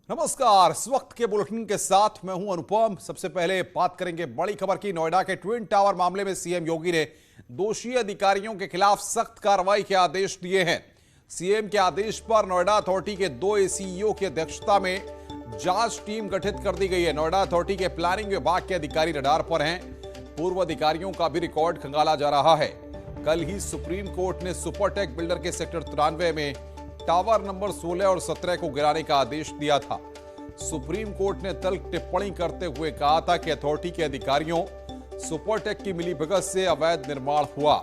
नमस्कार। इस वक्त के बुलेटिन के साथ मैं हूं अनुपम। सबसे पहले बात करेंगे बड़ी खबर की। नोएडा के ट्विन टावर मामले में सीएम योगी ने दोषी अधिकारियों के खिलाफ सख्त कार्रवाई के आदेश दिए हैं। सीएम के आदेश पर नोएडा अथॉरिटी के 2 एसीईओ की अध्यक्षता में जांच टीम गठित कर दी गई है। नोएडा अथॉरिटी के प्लानिंग विभाग के अधिकारी रडार पर हैं। पूर्व अधिकारियों का भी रिकॉर्ड खंगाला जा रहा है। कल ही सुप्रीम कोर्ट ने सुपरटेक बिल्डर के सेक्टर 93 में टावर नंबर 16 और 17 को गिराने का आदेश दिया था। सुप्रीम कोर्ट ने तल्ख टिप्पणी करते हुए कहा था कि अथॉरिटी के अधिकारियों सुपरटेक की मिलीभगत से अवैध निर्माण हुआ।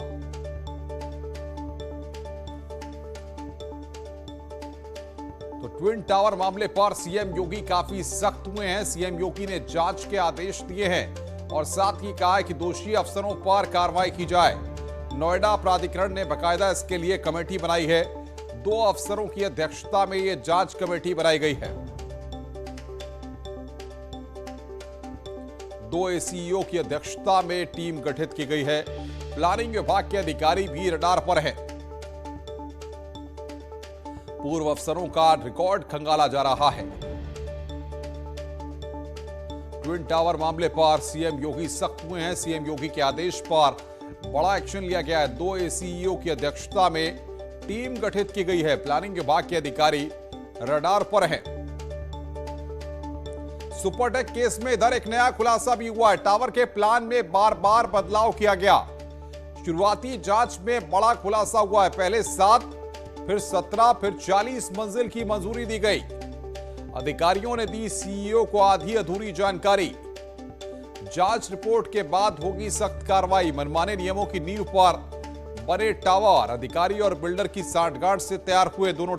तो ट्विन टावर मामले पर सीएम योगी काफी सख्त हुए हैं। सीएम योगी ने जांच के आदेश दिए हैं और साथ ही कहा है कि दोषी अफसरों पर कार्रवाई की जाए। नोएडा प्राधिकरण ने बाकायदा इसके लिए कमेटी बनाई है। 2 अफसरों की अध्यक्षता में यह जांच कमेटी बनाई गई है। 2 एसीईओ की अध्यक्षता में टीम गठित की गई है। प्लानिंग विभाग के अधिकारी भी रडार पर है। पूर्व अफसरों का रिकॉर्ड खंगाला जा रहा है। ट्विन टावर मामले पर सीएम योगी सख्त हुए हैं। सीएम योगी के आदेश पर बड़ा एक्शन लिया गया है। 2 एसीईओ की अध्यक्षता में टीम गठित की गई है। प्लानिंग विभाग के अधिकारी रडार पर हैं। सुपरटेक केस में इधर एक नया खुलासा भी हुआ है। टावर के प्लान में बार बार बदलाव किया गया। शुरुआती जांच में बड़ा खुलासा हुआ है। पहले 7, फिर 17, फिर 40 मंजिल की मंजूरी दी गई। अधिकारियों ने दी सीईओ को आधी अधूरी जानकारी। जांच रिपोर्ट के बाद होगी सख्त कार्रवाई। मनमाने नियमों की नींव पर बने टावर। अधिकारी और बिल्डर की सांठगांठ से तैयार हुए दोनों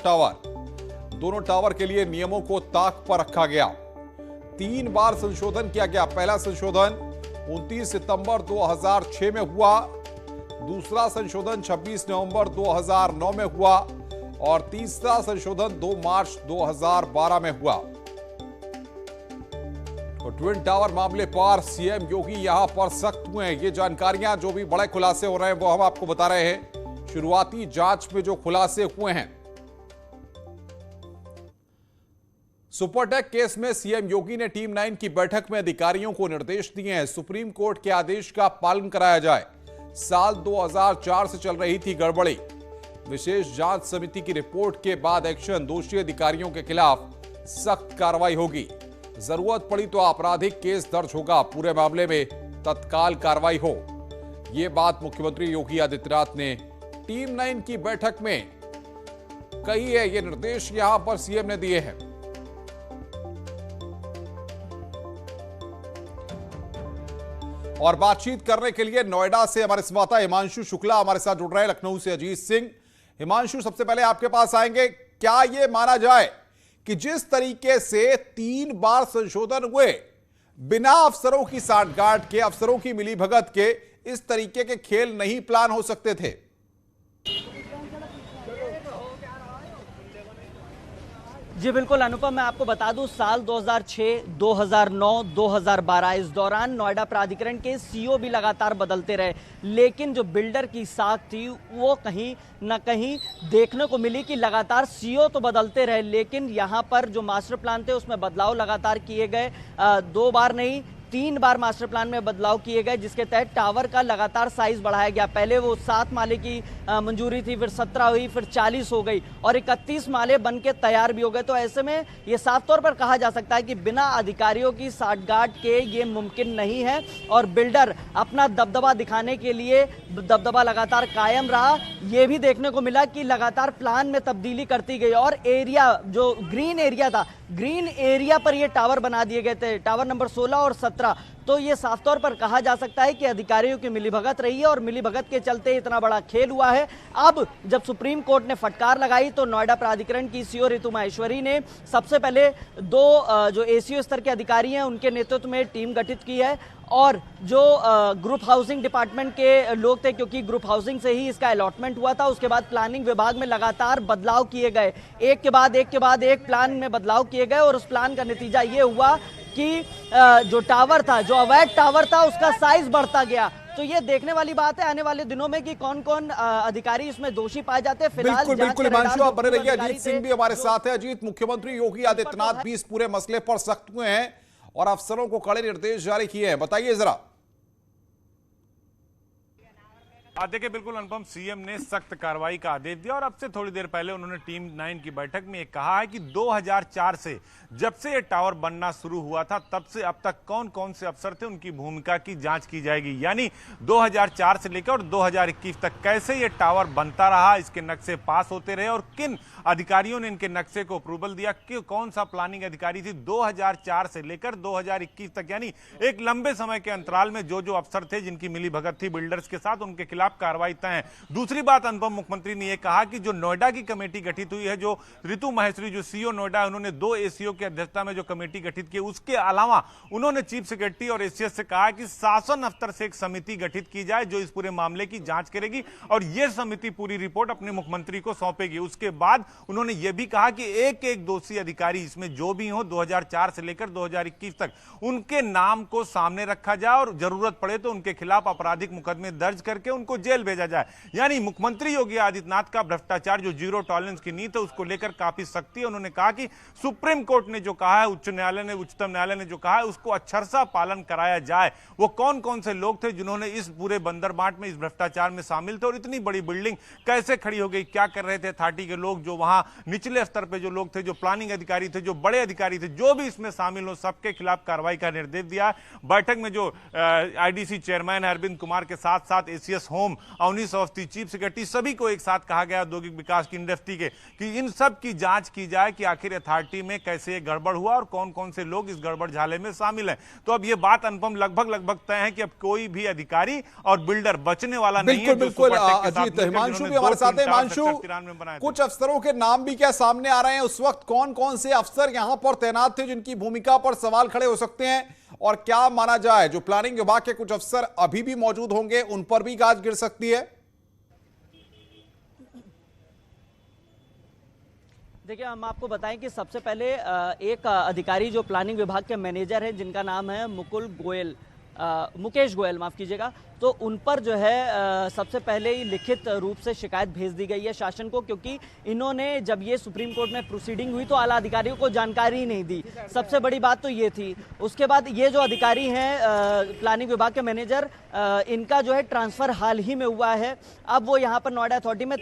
टावर के लिए नियमों को ताक पर रखा गया। 3 बार संशोधन किया गया। पहला संशोधन 29 सितंबर 2006 में हुआ, दूसरा संशोधन 26 नवंबर 2009 में हुआ और तीसरा संशोधन 2 मार्च 2012 में हुआ। तो ट्विन टावर मामले पर सीएम योगी यहां पर सख्त हुए हैं। ये जानकारियां जो भी बड़े खुलासे हो रहे हैं वो हम आपको बता रहे हैं। शुरुआती जांच में जो खुलासे हुए हैं, सुपरटेक केस में सीएम योगी ने टीम 9 की बैठक में अधिकारियों को निर्देश दिए हैं। सुप्रीम कोर्ट के आदेश का पालन कराया जाए। साल 2004 से चल रही थी गड़बड़ी। विशेष जांच समिति की रिपोर्ट के बाद एक्शन। दोषी अधिकारियों के खिलाफ सख्त कार्रवाई होगी। जरूरत पड़ी तो आपराधिक केस दर्ज होगा। पूरे मामले में तत्काल कार्रवाई हो। यह बात मुख्यमंत्री योगी आदित्यनाथ ने टीम 9 की बैठक में कही है। ये निर्देश यहां पर सीएम ने दिए हैं। और बातचीत करने के लिए नोएडा से हमारे संवाददाता हिमांशु शुक्ला हमारे साथ जुड़ रहे हैं। लखनऊ से अजीत सिंह। हिमांशु, सबसे पहले आपके पास आएंगे। क्या यह माना जाए कि जिस तरीके से 3 बार संशोधन हुए, बिना अफसरों की सांठगांठ के, अफसरों की मिलीभगत के, इस तरीके के खेल नहीं प्लान हो सकते थे? जी बिल्कुल अनुपम, मैं आपको बता दूं साल 2006, 2009, 2012 इस दौरान नोएडा प्राधिकरण के सीईओ भी लगातार बदलते रहे, लेकिन जो बिल्डर की साख थी वो कहीं न कहीं देखने को मिली कि लगातार सीईओ तो बदलते रहे, लेकिन यहाँ पर जो मास्टर प्लान थे उसमें बदलाव लगातार किए गए। 2 बार नहीं, 3 बार मास्टर प्लान में बदलाव किए गए, जिसके तहत टावर का लगातार साइज बढ़ाया गया। पहले वो 7 माले की मंजूरी थी, फिर 17 हुई, फिर 40 हो गई और 31 माले बन के तैयार भी हो गए। तो ऐसे में ये साफ तौर पर कहा जा सकता है कि बिना अधिकारियों की सांठगांठ के ये मुमकिन नहीं है और बिल्डर अपना दबदबा दिखाने के लिए दबदबा लगातार कायम रहा। ये भी देखने को मिला कि लगातार प्लान में तब्दीली करती गई और एरिया जो ग्रीन एरिया था, ग्रीन एरिया पर ये टावर बना दिए गए थे, टावर नंबर 16 और 17। तो ये साफ तौर पर कहा जा सकता है कि अधिकारियों की मिलीभगत रही है और मिलीभगत के चलते इतना बड़ा खेल हुआ है। अब जब सुप्रीम कोर्ट ने फटकार लगाई तो नोएडा प्राधिकरण की सीईओ ऋतु माहेश्वरी ने सबसे पहले 2 जो एसीओ स्तर के अधिकारी हैं उनके नेतृत्व में टीम गठित की है और जो ग्रुप हाउसिंग डिपार्टमेंट के लोग थे, क्योंकि ग्रुप हाउसिंग से ही इसका अलॉटमेंट हुआ था, उसके बाद प्लानिंग विभाग में लगातार बदलाव किए गए, एक के बाद एक प्लान में बदलाव किए गए और उस प्लान का नतीजा ये हुआ कि जो टावर था, जो अवैध टावर था, उसका साइज बढ़ता गया। तो ये देखने वाली बात है आने वाले दिनों में कि कौन कौन अधिकारी इसमें दोषी पाए जाते हैं। फिलहाल बिल्कुल बिल्कुल हिमांशु, आप बने रहिए। अजीत सिंह भी हमारे जो साथ है। अजीत, मुख्यमंत्री योगी आदित्यनाथ भी इस पूरे मसले पर सख्त हुए हैं और अफसरों को कड़े निर्देश जारी किए हैं, बताइए जरा। देखिए, बिल्कुल अनुपम, सीएम ने सख्त कार्रवाई का आदेश दिया और अब से थोड़ी देर पहले उन्होंने टीम 9 की बैठक में कहा है कि 2004 से जब से ये टावर बनना शुरू हुआ था तब से अब तक कौन कौन से अफसर थे, उनकी भूमिका की जांच की जाएगी। यानी 2004 से लेकर और 2021 तक कैसे ये टावर बनता रहा, इसके नक्शे पास होते रहे और किन अधिकारियों ने इनके नक्शे को अप्रूवल दिया, कि कौन सा प्लानिंग अधिकारी थी 2004 से लेकर 2021 तक, यानी एक लंबे समय के अंतराल में जो जो अफसर थे जिनकी मिली भगत थी बिल्डर्स के साथ, उनके खिलाफ कार्रवाई तय है। दूसरी बात, अनुपम, मुख्यमंत्री ने यह कहा कि जो नोएडा की कमेटी गठित हुई है, जो ऋतु महेश्वरी जो सीओ नोएडा, उन्होंने 2 एसीओ की अध्यक्षता में जो कमेटी गठित की, उसके अलावा उन्होंने चीफ सेक्रेटरी और एसीएस से कहा कि शासन दफ्तर से एक समिति गठित की जाए जो इस पूरे मामले की जांच करेगी और यह समिति पूरी रिपोर्ट अपने मुख्यमंत्री को सौंपेगी। उसके बाद उन्होंने यह भी कहा कि एक एक दोषी अधिकारी इसमें जो भी हो 2004 से लेकर 2021 तक उनके नाम को सामने रखा जाए और जरूरत पड़े तो उनके खिलाफ आपराधिक मुकदमे दर्ज करके उनको जेल भेजा जाए। यानी मुख्यमंत्री योगी आदित्यनाथ का भ्रष्टाचार जो जीरो टॉलरेंस की नीति है उसको लेकर काफी सख्ती है। उन्होंने कहा कि सुप्रीम कोर्ट ने जो कहा है, उच्चतम न्यायालय ने जो कहा है, उसको अक्षरशः पालन कराया जाए। वो कौन कौन से लोग थे जिन्होंने इस पूरे बंदरबाट में इस भ्रष्टाचार में शामिल थे और इतनी बड़ी बिल्डिंग कैसे खड़ी हो गई, क्या कर रहे थे अथॉरिटी के लोग, जो वहां निचले स्तर पे जो लोग थे, जो प्लानिंग अधिकारी थे, जो बड़े अधिकारी थे, जो भी इसमें शामिल हो, सबके खिलाफ कार्रवाई का निर्देश दिया। बैठक में जो आईडीसी चेयरमैन अरविंद कुमार के साथ साथ ACS home, Avanish Awasthi, chief secretary, सभी को एक साथ कहा गया औद्योगिक विकास की इंडस्ट्री के कि इन सब की जांच की जाए कि आखिर अथॉरिटी में कैसे गड़बड़ हुआ और कौन कौन से लोग इस गड़बड़ झाले में शामिल हैं। तो अब ये बात अनुपम लगभग तय है कि अब कोई भी अधिकारी और बिल्डर बचने वाला नहीं है। बिल्कुल अजीत, हिमांशु भी हमारे साथ है। हिमांशु, कुछ अफसरों के नाम भी क्या सामने आ रहे हैं? उस वक्त कौन कौन से अफसर यहां पर तैनात थे जिनकी भूमिका पर सवाल खड़े हो सकते हैं? और क्या माना जाए जो प्लानिंग विभाग के कुछ अफसर अभी भी मौजूद होंगे, उन पर भी गाज गिर सकती है? देखिए, हम आपको बताएं कि सबसे पहले एक अधिकारी जो प्लानिंग विभाग के मैनेजर हैं, जिनका नाम है मुकेश गोयल, माफ कीजिएगा, तो उन पर जो है सबसे पहले ही लिखित रूप से शिकायत भेज दी गई है शासन को, क्योंकि इन्होंने जब ये सुप्रीम कोर्ट में प्रोसीडिंग हुई तो आला अधिकारियों को जानकारी नहीं दी। सबसे बड़ी बात तो ये थी। उसके बाद ये जो अधिकारी हैं प्लानिंग विभाग के मैनेजर, इनका जो है ट्रांसफर हाल ही में हुआ है। अब वो यहाँ पर नोएडा अथॉरिटी में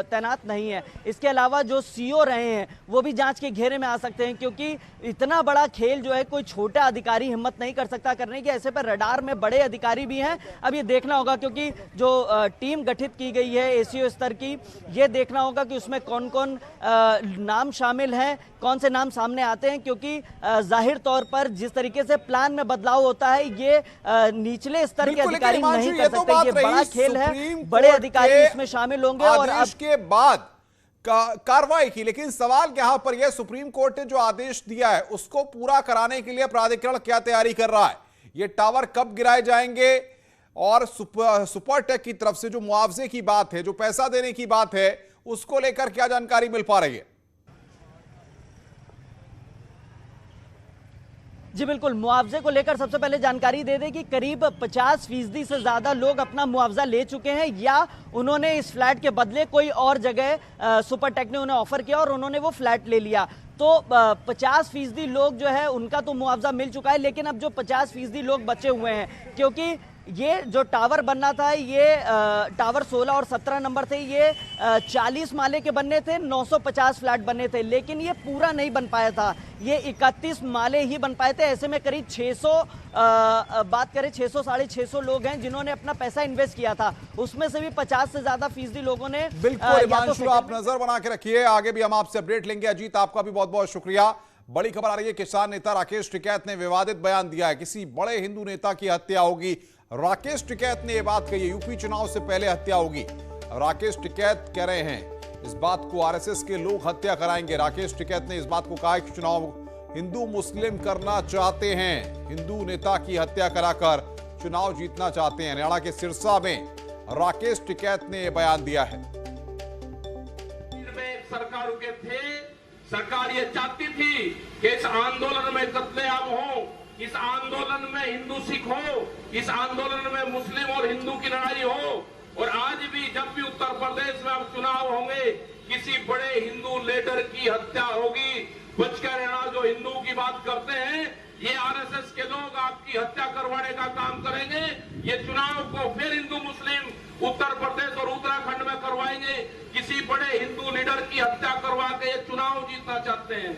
तैनात नहीं है। इसके अलावा जो सीओ रहे हैं वो भी जांच के घेरे में आ सकते हैं, क्योंकि इतना बड़ा खेल जो है कोई छोटा अधिकारी हिम्मत नहीं कर सकता करने की। ऐसे पर रडार में बड़े अधिकारी भी हैं। अब ये देखना होगा, क्योंकि जो टीम गठित की गई है एसीओ स्तर की, ये देखना होगा कि उसमें कौन कौन नाम शामिल हैं, कौन से नाम सामने आते हैं, क्योंकि जाहिर तौर पर जिस तरीके से प्लान में बदलाव होता है ये निचले स्तर के अधिकारी नहीं कर सकते। ये बड़ा खेल है, बड़े अधिकारी इसमें शामिल होंगे। और अब के बाद कार्रवाई की, लेकिन सवाल यहां पर यह, सुप्रीम कोर्ट ने जो आदेश दिया है उसको पूरा कराने के लिए प्राधिकरण क्या तैयारी कर रहा है? ये टावर कब गिराए जाएंगे? और सुपरटेक की तरफ से जो मुआवजे की बात है, जो पैसा देने की बात है, उसको लेकर क्या जानकारी मिल पा रही है? जी बिल्कुल, मुआवजे को लेकर सबसे पहले जानकारी दे दें कि करीब 50% से ज्यादा लोग अपना मुआवजा ले चुके हैं, या उन्होंने इस फ्लैट के बदले कोई और जगह सुपरटेक ने उन्हें ऑफर किया और उन्होंने वो फ्लैट ले लिया। तो 50% लोग जो है उनका तो मुआवजा मिल चुका है, लेकिन अब जो 50% लोग बचे हुए हैं, क्योंकि ये जो टावर बनना था, ये टावर 16 और 17 नंबर थे, ये 40 माले के बनने थे, 950 फ्लैट बनने थे, लेकिन ये पूरा नहीं बन पाया था। ये 31 माले ही बन पाए थे। ऐसे में करीब 600 बात करें 600 साढ़े 600 लोग हैं जिन्होंने अपना पैसा इन्वेस्ट किया था। उसमें से भी 50 से ज्यादा फीसदी लोगों ने बिल्कुल। हिमांशु, आप नजर बना के रखिए, आगे भी हम आपसे अपडेट लेंगे। अजीत, आपका भी बहुत बहुत शुक्रिया। बड़ी खबर आ रही है, किसान नेता राकेश टिकैत ने विवादित बयान दिया है, किसी बड़े हिंदू नेता की हत्या होगी। राकेश टिकैत ने यह बात कही है, यूपी चुनाव से पहले हत्या होगी। राकेश टिकैत कह रहे हैं इस बात को आरएसएस के लोग हत्या कराएंगे। राकेश टिकैत ने इस बात को कहा कि चुनाव हिंदू मुस्लिम करना चाहते हैं, हिंदू नेता की हत्या कराकर चुनाव जीतना चाहते हैं। हरियाणा के सिरसा में राकेश टिकैत ने यह बयान दिया है। सरकार रुके थे, सरकार ये चाहती थी कि इस आंदोलन में कत्लेआम हो, इस आंदोलन में हिंदू सिख हो, इस आंदोलन में मुस्लिम और हिंदू की लड़ाई हो। और आज भी जब भी उत्तर प्रदेश में अब चुनाव होंगे, किसी बड़े हिंदू लीडर की हत्या होगी, बचकर रहना। जो हिंदू की बात करते हैं, ये आरएसएस के लोग आपकी हत्या करवाने का काम करेंगे। ये चुनाव को फिर हिंदू मुस्लिम उत्तर प्रदेश और उत्तराखंड में करवाएंगे। किसी बड़े हिंदू लीडर की हत्या करवा के ये चुनाव जीतना चाहते हैं।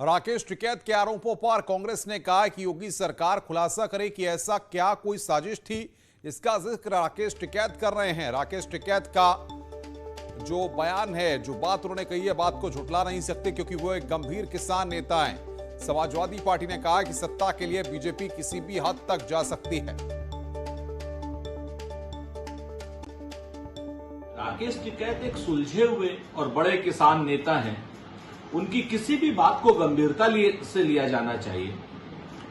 राकेश टिकैत के आरोपों पर कांग्रेस ने कहा कि योगी सरकार खुलासा करे कि ऐसा क्या कोई साजिश थी, इसका जिक्र राकेश टिकैत कर रहे हैं। राकेश टिकैत का जो बयान है, जो बात उन्होंने कही है, बात को झुठला नहीं सकते क्योंकि वो एक गंभीर किसान नेता हैं। समाजवादी पार्टी ने कहा कि सत्ता के लिए बीजेपी किसी भी हद तक जा सकती है। राकेश टिकैत एक सुलझे हुए और बड़े किसान नेता हैं। उनकी किसी भी बात को गंभीरता से लिया जाना चाहिए।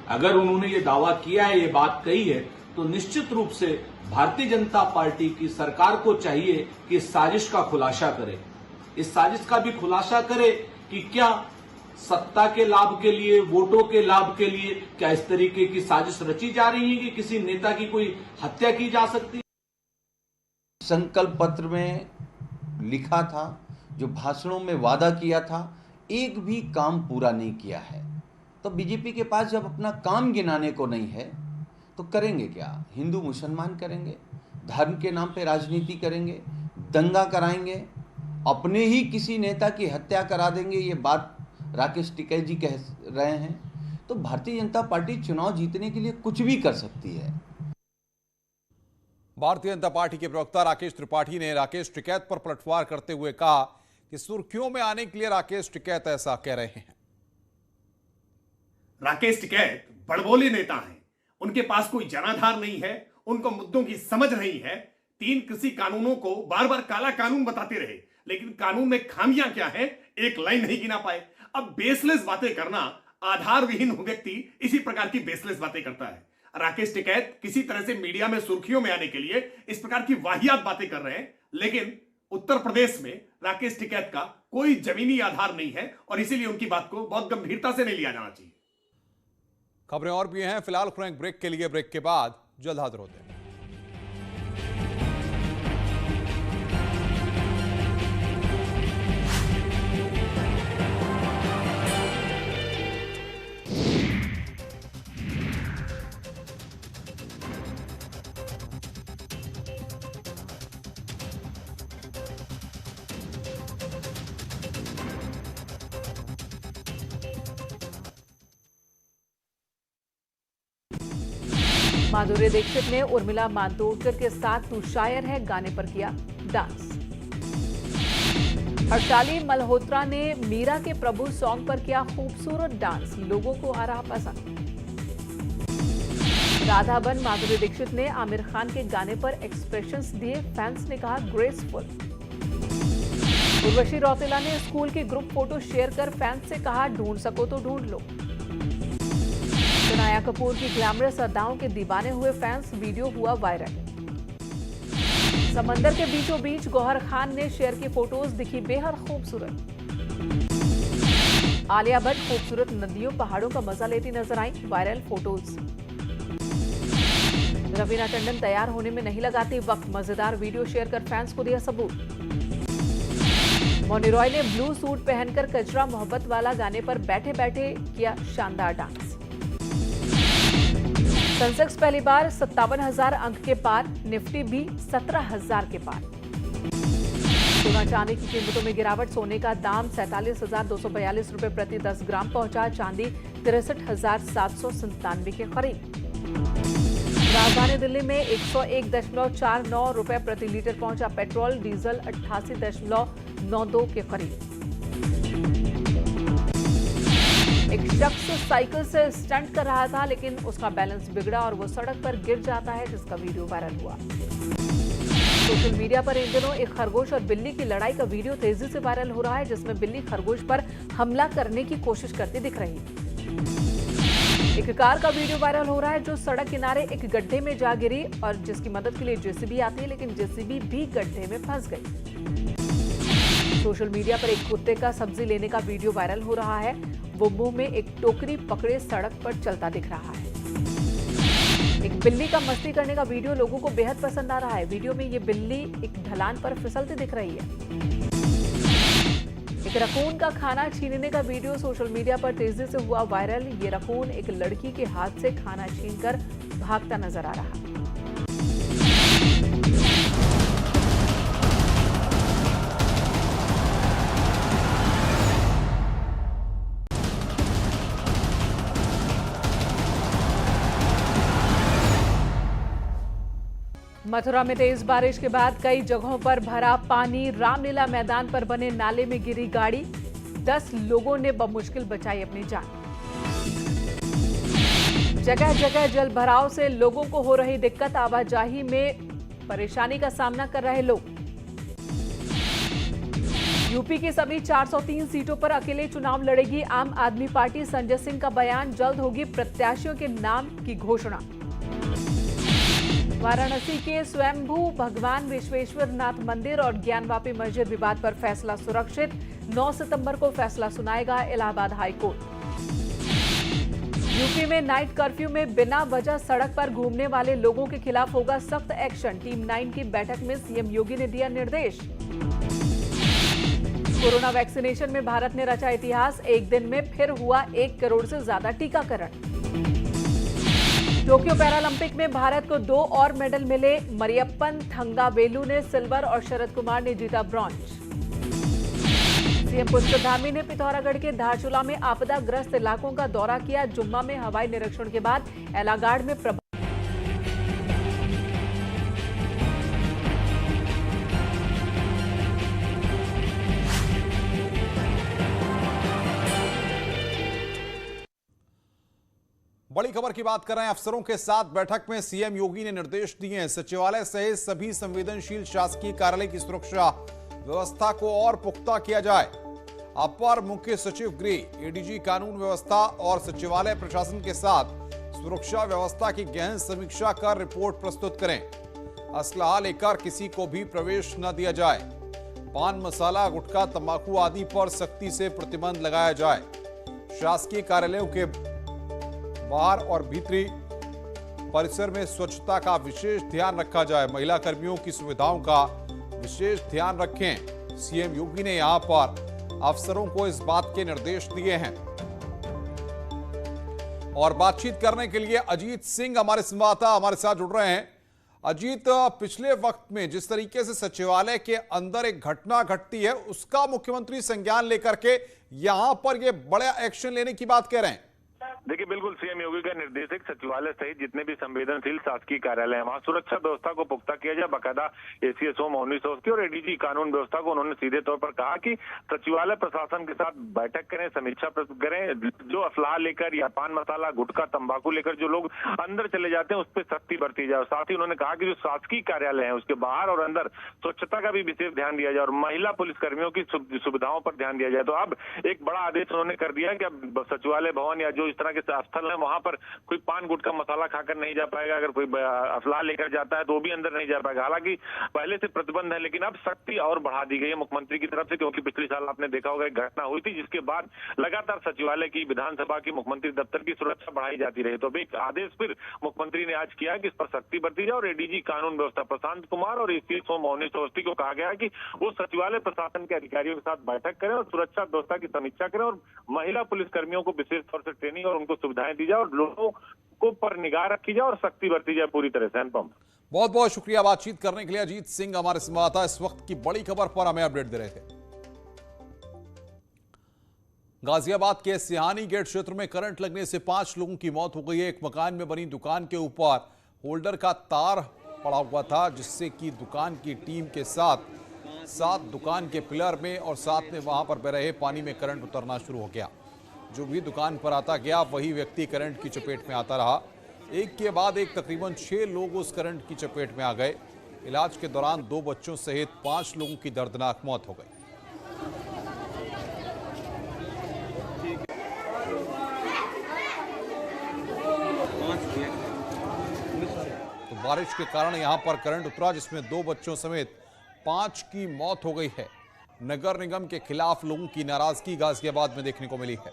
अगर उन्होंने ये दावा किया है, ये बात कही है, तो निश्चित रूप से भारतीय जनता पार्टी की सरकार को चाहिए कि इस साजिश का खुलासा करे। इस साजिश का भी खुलासा करे कि क्या सत्ता के लाभ के लिए, वोटों के लाभ के लिए क्या इस तरीके की साजिश रची जा रही है कि किसी नेता की कोई हत्या की जा सकती है। संकल्प पत्र में लिखा था, जो भाषणों में वादा किया था, एक भी काम पूरा नहीं किया है। तो बीजेपी के पास जब अपना काम गिनाने को नहीं है तो करेंगे क्या? हिंदू मुसलमान करेंगे, धर्म के नाम पे राजनीति करेंगे, दंगा कराएंगे, अपने ही किसी नेता की हत्या करा देंगे। ये बात राकेश टिकैत जी कह रहे हैं। तो भारतीय जनता पार्टी चुनाव जीतने के लिए कुछ भी कर सकती है। भारतीय जनता पार्टी के प्रवक्ता राकेश त्रिपाठी ने राकेश टिकैत पर पलटवार करते हुए कहा कि सुर्खियों में आने के लिए राकेश टिकैत ऐसा कह रहे हैं। राकेश टिकैत बड़बोले नेता हैं। उनके पास कोई जनाधार नहीं है, उनको मुद्दों की समझ नहीं है। 3 कृषि कानूनों को बार बार काला कानून बताते रहे, लेकिन कानून में खामियां क्या है एक लाइन नहीं गिना पाए। अब बेसलेस बातें करना, आधार विहीन व्यक्ति इसी प्रकार की बेसलेस बातें करता है। राकेश टिकैत किसी तरह से मीडिया में सुर्खियों में आने के लिए इस प्रकार की वाहियात बातें कर रहे हैं, लेकिन उत्तर प्रदेश में राकेश टिकैत का कोई जमीनी आधार नहीं है और इसीलिए उनकी बात को बहुत गंभीरता से नहीं लिया जाना चाहिए। खबरें और भी हैं, फिलहाल फ्रैंक ब्रेक के लिए, ब्रेक के बाद जल्द हाजिर होते हैं। माधुरी दीक्षित ने उर्मिला मातोंडकर के साथ तू शायर है गाने पर किया डांस। हर्षाली मल्होत्रा ने मीरा के प्रभु सॉन्ग पर किया खूबसूरत डांस, लोगों को आ रहा पसंद। राधाबन माधुरी दीक्षित ने आमिर खान के गाने पर एक्सप्रेशंस दिए, फैंस ने कहा ग्रेसफुल। उर्वशी रौतेला ने स्कूल की ग्रुप फोटो शेयर कर फैंस से कहा ढूंढ सको तो ढूंढ लो। शनाया कपूर की ग्लैमरस अदाओं के दीवाने हुए फैंस, वीडियो हुआ वायरल। समंदर के बीचों बीच गौहर खान ने शेयर की फोटोज, दिखी बेहद खूबसूरत। आलिया भट्ट खूबसूरत नदियों पहाड़ों का मजा लेती नजर आई, वायरल फोटोज। रवीना टंडन तैयार होने में नहीं लगाती वक्त, मजेदार वीडियो शेयर कर फैंस को दिया सबूत। मौनी रॉय ने ब्लू सूट पहनकर कचरा मोहब्बत वाला गाने पर बैठे बैठे किया शानदार डांस। सेंसेक्स पहली बार 57,000 अंक के पार, निफ्टी भी 17,000 के पार। सोना चांदी की कीमतों में गिरावट, सोने का दाम 47,242 रुपए प्रति 10 ग्राम पहुंचा, चांदी 63,797 के करीब। राजधानी दिल्ली में 101.49 रुपए प्रति लीटर पहुंचा पेट्रोल, डीजल 88.92 के करीब। एक शख्स साइकिल से स्टंट कर रहा था, लेकिन उसका बैलेंस बिगड़ा और वो सड़क पर गिर जाता है, जिसका वीडियो वायरल हुआ। सोशल मीडिया पर इन दिनों एक खरगोश और बिल्ली की लड़ाई का वीडियो तेजी से वायरल हो रहा है, जिसमें बिल्ली खरगोश पर हमला करने की कोशिश करती दिख रही है। एक कार का वीडियो वायरल हो रहा है जो सड़क किनारे एक गड्ढे में जा गिरी और जिसकी मदद के लिए जेसीबी आती है, लेकिन जेसीबी भी गड्ढे में फंस गई। सोशल मीडिया पर एक कुत्ते का सब्जी लेने का वीडियो वायरल हो रहा है। वो मुंह में एक टोकरी पकड़े सड़क पर चलता दिख रहा है। एक बिल्ली का मस्ती करने का वीडियो लोगों को बेहद पसंद आ रहा है। वीडियो में ये बिल्ली एक ढलान पर फिसलती दिख रही है। एक रकून का खाना छीनने का वीडियो सोशल मीडिया पर तेजी से हुआ वायरल। ये रकून एक लड़की के हाथ से खाना छीनकर भागता नजर आ रहा। मथुरा में तेज बारिश के बाद कई जगहों पर भरा पानी। रामलीला मैदान पर बने नाले में गिरी गाड़ी। 10 लोगों ने बमुश्किल बचाई अपनी जान। जगह जगह जल भराव से लोगों को हो रही दिक्कत। आवाजाही में परेशानी का सामना कर रहे लोग। यूपी की सभी 403 सीटों पर अकेले चुनाव लड़ेगी आम आदमी पार्टी। संजय सिंह का बयान, जल्द होगी प्रत्याशियों के नाम की घोषणा। वाराणसी के स्वयंभू भगवान विश्वेश्वर नाथ मंदिर और ज्ञानवापी मस्जिद विवाद पर फैसला सुरक्षित। 9 सितंबर को फैसला सुनाएगा इलाहाबाद हाई कोर्ट। यूपी में नाइट कर्फ्यू में बिना वजह सड़क पर घूमने वाले लोगों के खिलाफ होगा सख्त एक्शन। टीम 9 की बैठक में सीएम योगी ने दिया निर्देश। कोरोना वैक्सीनेशन में भारत ने रचा इतिहास। एक दिन में फिर हुआ 1 करोड़ से ज्यादा टीकाकरण। टोक्यो पैरालंपिक में भारत को 2 और मेडल मिले। मरियप्पन थंगावेलु ने सिल्वर और शरद कुमार ने जीता ब्रॉन्ज। सीएम पुष्करधामी ने पिथौरागढ़ के धारचूला में आपदाग्रस्त इलाकों का दौरा किया। जुम्मा में हवाई निरीक्षण के बाद एलागाड़ में बड़ी खबर की बात कर रहे हैं। अफसरों के साथ बैठक में सीएम योगी ने निर्देश दिए हैं। सचिवालय सहित सभी संवेदनशील शासकीय कार्यालय की सुरक्षा व्यवस्था को और पुख्ता किया जाए। अपर मुख्य सचिव गृह, एडीजी कानून व्यवस्था और सचिवालय प्रशासन के साथ सुरक्षा व्यवस्था की गहन समीक्षा कर रिपोर्ट प्रस्तुत करें। असलहा लेकर किसी को भी प्रवेश न दिया जाए। पान मसाला, गुटखा, तंबाकू आदि पर सख्ती से प्रतिबंध लगाया जाए। शासकीय कार्यालयों के बाहर और भीतरी परिसर में स्वच्छता का विशेष ध्यान रखा जाए। महिला कर्मियों की सुविधाओं का विशेष ध्यान रखें। सीएम योगी ने यहां पर अफसरों को इस बात के निर्देश दिए हैं। और बातचीत करने के लिए अजीत सिंह हमारे संवाददाता हमारे साथ जुड़ रहे हैं। अजीत, पिछले वक्त में जिस तरीके से सचिवालय के अंदर एक घटना घटती है, उसका मुख्यमंत्री संज्ञान लेकर के यहां पर यह बड़ा एक्शन लेने की बात कह रहे हैं। देखिए, बिल्कुल सीएम योगी का निर्देश है सचिवालय सहित जितने भी संवेदनशील शासकीय कार्यालय हैं वहां सुरक्षा व्यवस्था को पुख्ता किया जाए। बाकायदा एसीएसओ मौनी सोस्ती और एडीजी कानून व्यवस्था को उन्होंने सीधे तौर पर कहा कि सचिवालय प्रशासन के साथ बैठक करें, समीक्षा करें। जो असलाह लेकर या पान मसाला, गुटखा, तंबाकू लेकर जो लोग अंदर चले जाते हैं उस पर सख्ती बरती जाए। साथ ही उन्होंने कहा कि जो शासकीय कार्यालय है उसके बाहर और अंदर स्वच्छता का भी विशेष ध्यान दिया जाए और महिला पुलिसकर्मियों की सुविधाओं पर ध्यान दिया जाए। तो अब एक बड़ा आदेश उन्होंने कर दिया कि अब सचिवालय भवन या जो इस तरह के स्थल है वहां पर कोई पान गुटखा मसाला खाकर नहीं जा पाएगा। अगर कोई असलाह लेकर जाता है तो वो भी अंदर नहीं जा पाएगा। हालांकि पहले से प्रतिबंध है, लेकिन अब सख्ती और बढ़ा दी गई है मुख्यमंत्री की तरफ से, क्योंकि पिछले साल आपने देखा होगा एक घटना हुई थी जिसके बाद लगातार सचिवालय की, विधानसभा की, मुख्यमंत्री दफ्तर की सुरक्षा बढ़ाई जाती रही। तो एक आदेश फिर मुख्यमंत्री ने आज किया कि इस पर सख्ती बरती जाए और एडीजी कानून व्यवस्था प्रशांत कुमार और एसीएसओ मौनी सोस्ती को कहा गया कि वो सचिवालय प्रशासन के अधिकारियों के साथ बैठक करें और सुरक्षा व्यवस्था की समीक्षा करें और महिला पुलिसकर्मियों को विशेष तौर से ट्रेनिंग और उनको सुविधाएं दी जाए और लोगों को पर निगाह रखी जाए और सख्ती बरती जाए पूरी तरह से। अनुपम, बहुत बहुत शुक्रिया बातचीत करने के लिए। अजीत सिंह हमारे संवाददाता इस वक्त की बड़ी खबर पर हमें अपडेट दे रहे थे। गाजियाबाद के सिहानी गेट क्षेत्र में करंट लगने से 5 लोगों की मौत हो गई है। एक मकान में बनी दुकान के ऊपर होल्डर का तार पड़ा हुआ था, जिससे कि दुकान की टीम के साथ दुकान के पिलर में और साथ में वहां पर बह रहे पानी में करंट उतरना शुरू हो गया। जो भी दुकान पर आता गया वही व्यक्ति करंट की चपेट में आता रहा। एक के बाद एक तकरीबन 6 लोग उस करंट की चपेट में आ गए। इलाज के दौरान 2 बच्चों सहित 5 लोगों की दर्दनाक मौत हो गई। तो बारिश के कारण यहां पर करंट उतरा, जिसमें 2 बच्चों समेत 5 की मौत हो गई है। नगर निगम के खिलाफ लोगों की नाराजगी गाजियाबाद में देखने को मिली है।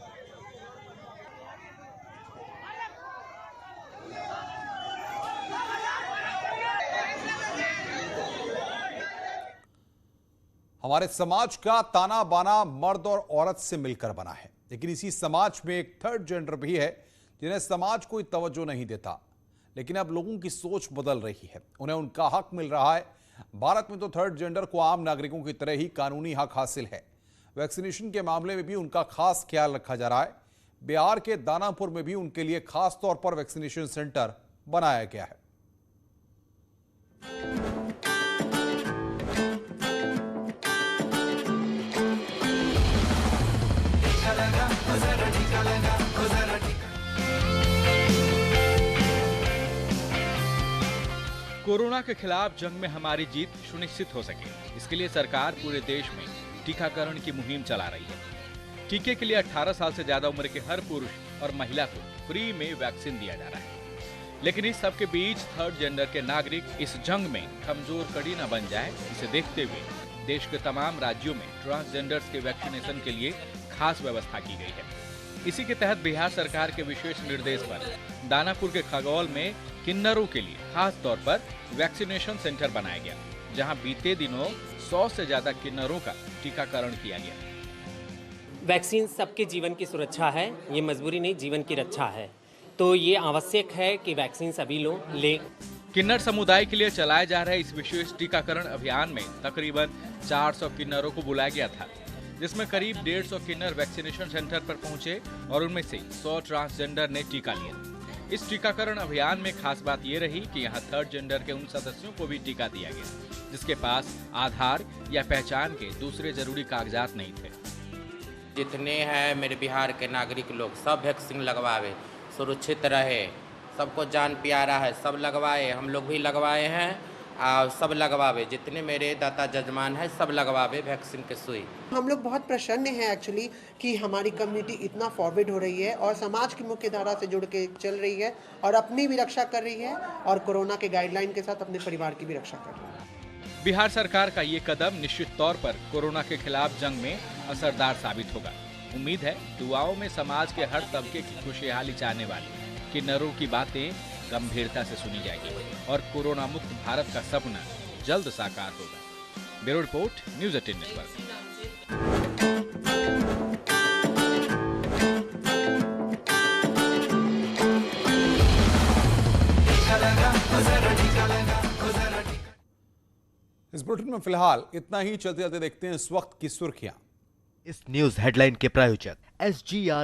हमारे समाज का ताना बाना मर्द और औरत से मिलकर बना है, लेकिन इसी समाज में एक थर्ड जेंडर भी है जिन्हें समाज कोई तवज्जो नहीं देता। लेकिन अब लोगों की सोच बदल रही है, उन्हें उनका हक मिल रहा है। भारत में तो थर्ड जेंडर को आम नागरिकों की तरह ही कानूनी हक हासिल है। वैक्सीनेशन के मामले में भी उनका खास ख्याल रखा जा रहा है। बिहार के दानापुर में भी उनके लिए खास तौर पर वैक्सीनेशन सेंटर बनाया गया है। कोरोना के खिलाफ जंग में हमारी जीत सुनिश्चित हो सके, इसके लिए सरकार पूरे देश में टीकाकरण की मुहिम चला रही है। टीके के लिए 18 साल से ज्यादा उम्र के हर पुरुष और महिला को फ्री में वैक्सीन दिया जा रहा है। लेकिन इस सब के बीच थर्ड जेंडर के नागरिक इस जंग में कमजोर कड़ी न बन जाए, इसे देखते हुए देश के तमाम राज्यों में ट्रांसजेंडर्स के वैक्सीनेशन के लिए खास व्यवस्था की गई है। इसी के तहत बिहार सरकार के विशेष निर्देश पर दानापुर के खगौल में किन्नरों के लिए खास तौर पर वैक्सीनेशन सेंटर बनाया गया, जहां बीते दिनों 100 से ज्यादा किन्नरों का टीकाकरण किया गया। वैक्सीन सबके जीवन की सुरक्षा है, ये मजबूरी नहीं, जीवन की रक्षा है, तो ये आवश्यक है कि वैक्सीन सभी लोग लें। किन्नर समुदाय के लिए चलाए जा रहे इस विशेष टीकाकरण अभियान में तकरीबन 400 किन्नरों को बुलाया गया था, जिसमें करीब 150 किन्नर वैक्सीनेशन सेंटर पर पहुंचे और उनमें से 100 ट्रांसजेंडर ने टीका लिया। इस टीकाकरण अभियान में खास बात ये रही कि यहाँ थर्ड जेंडर के उन सदस्यों को भी टीका दिया गया जिसके पास आधार या पहचान के दूसरे जरूरी कागजात नहीं थे। जितने हैं मेरे बिहार के नागरिक लोग सब वैक्सीन लगवावे, सुरक्षित रहे, सबको जान प्यारा है, सब लगवाए, हम लोग भी लगवाए हैं और सब लगवावे, जितने मेरे दाता जजमान हैं सब लगवावे वैक्सीन के सुई। हम लोग बहुत प्रसन्न हैं एक्चुअली कि हमारी कम्युनिटी इतना फॉरवर्ड हो रही है और समाज की मुख्य धारा से जुड़ के चल रही है और अपनी भी रक्षा कर रही है और कोरोना के गाइडलाइन के साथ अपने परिवार की भी रक्षा कर रही है। बिहार सरकार का ये कदम निश्चित तौर पर कोरोना के खिलाफ जंग में असरदार साबित होगा। उम्मीद है दुआओं में समाज के हर तबके की खुशहाली चाहने वाले किन्नरों की बातें गंभीरता से सुनी जाएगी और कोरोना मुक्त भारत का सपना जल्द साकार होगा। Bureau report, news 18 network. इस बुलेटिन में फिलहाल इतना ही। चलते चलते देखते हैं इस वक्त की सुर्खियां। इस न्यूज हेडलाइन के प्रायोजक SGR